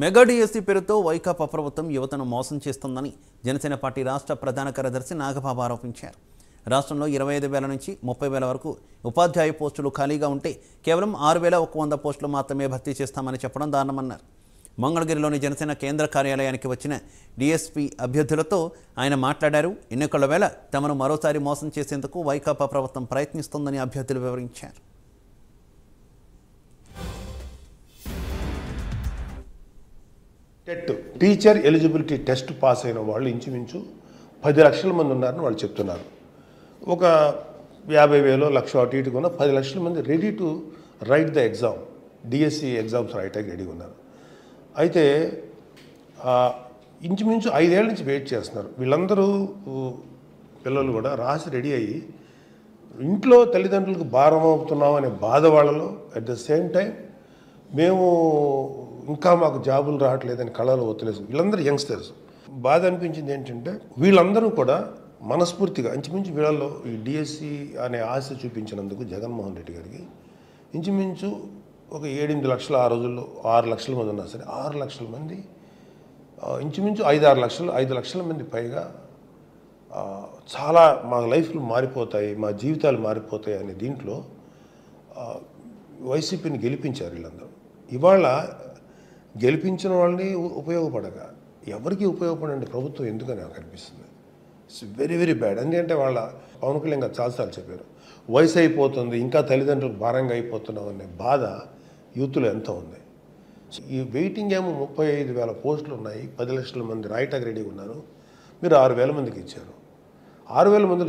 Mega DSC పేరుతో వైకాపా ప్రభుత్వం యువతను మోసం చేస్తోందని జనసేన పార్టీ రాష్ట్ర ప్రధాన కార్యదర్శి నాగబాబు ఆరోపించారు. రాష్ట్రంలో 25,000 నుంచి 30,000 వరకు ఉపాధ్యాయ పోస్టులు ఖాళీగా ఉంటే కేవలం 6,100 పోస్టులు మాత్రమే భర్తీ చేస్తామని చెప్పడం దారుణమన్నారు. మంగళగిరిలోని జనసేన కేంద్ర కార్యాలయానికి వచ్చిన డిఎస్పీ అభ్యర్థులతో ఆయన మాట్లాడారు. ఎన్నికల వేళ తమను మరోసారి మోసం చేసేందుకు వైకాపా ప్రభుత్వం ప్రయత్నిస్తోందని అభ్యర్థులు వివరించారు. TET teacher eligibility test pass అయిన వాళ్ళు ఇంచుమించు 10 లక్షల మంది ఉన్నారని వాళ్ళు చెప్తున్నారు. ఒక 50,000 లక్ష అటు ఇటుగా ఉన్న 10 లక్షల మంది ready to right the exam, DSC exams రాయటానికి రెడీగా ఉన్నారు. అయితే ఇంచుమించు 5 ఏళ్ళ నుంచి వెయిట్ చేస్తున్నారు. వీళ్ళందరూ పిల్లలు కూడా రాసి రెడీ అయ్యి ఇంట్లో తల్లిదండ్రులకు భారం అవుతున్నాం అనే బాధ వాళ్ళలో, అట్ ద సేమ్ టైం మేము ఇంకా మాకు జాబులు రావట్లేదని కళలు ఒత్తిలేసు. వీళ్ళందరూ యంగ్స్టర్స్. బాధ అనిపించింది ఏంటంటే వీళ్ళందరూ కూడా మనస్ఫూర్తిగా ఇంచుమించు వీళ్ళల్లో ఈ డిఎస్సి అనే ఆశ చూపించినందుకు జగన్మోహన్ రెడ్డి గారికి ఇంచుమించు ఒక 7-8 లక్షలు, ఆ రోజుల్లో 6 లక్షల మంది ఉన్నా సరే 6 లక్షల మంది ఇంచుమించు 5 లక్షల మంది పైగా చాలా మా లైఫ్లు మారిపోతాయి, మా జీవితాలు మారిపోతాయి అనే దీంట్లో వైసీపీని గెలిపించారు వీళ్ళందరూ. ఇవాళ గెలిపించిన వాళ్ళని ఉపయోగపడగా ఎవరికి ఉపయోగపడండి ప్రభుత్వం ఎందుకని నాకు అనిపిస్తుంది. It's very very bad. ఎందుకంటే వాళ్ళ పవన్ కళ్యాణ్ గారు చాలాసార్లు చెప్పారు, వయసు అయిపోతుంది ఇంకా తల్లిదండ్రులకు భారంగా అయిపోతున్నాం అనే బాధ యూత్లో ఎంత ఉంది. ఈ వెయిటింగ్ ఏమో 35,000 పోస్టులు ఉన్నాయి, 10 లక్షల మంది రాయటానికి రెడీగా ఉన్నారు. మీరు 6,000 మందికి ఇచ్చారు. 6,000 మందిలో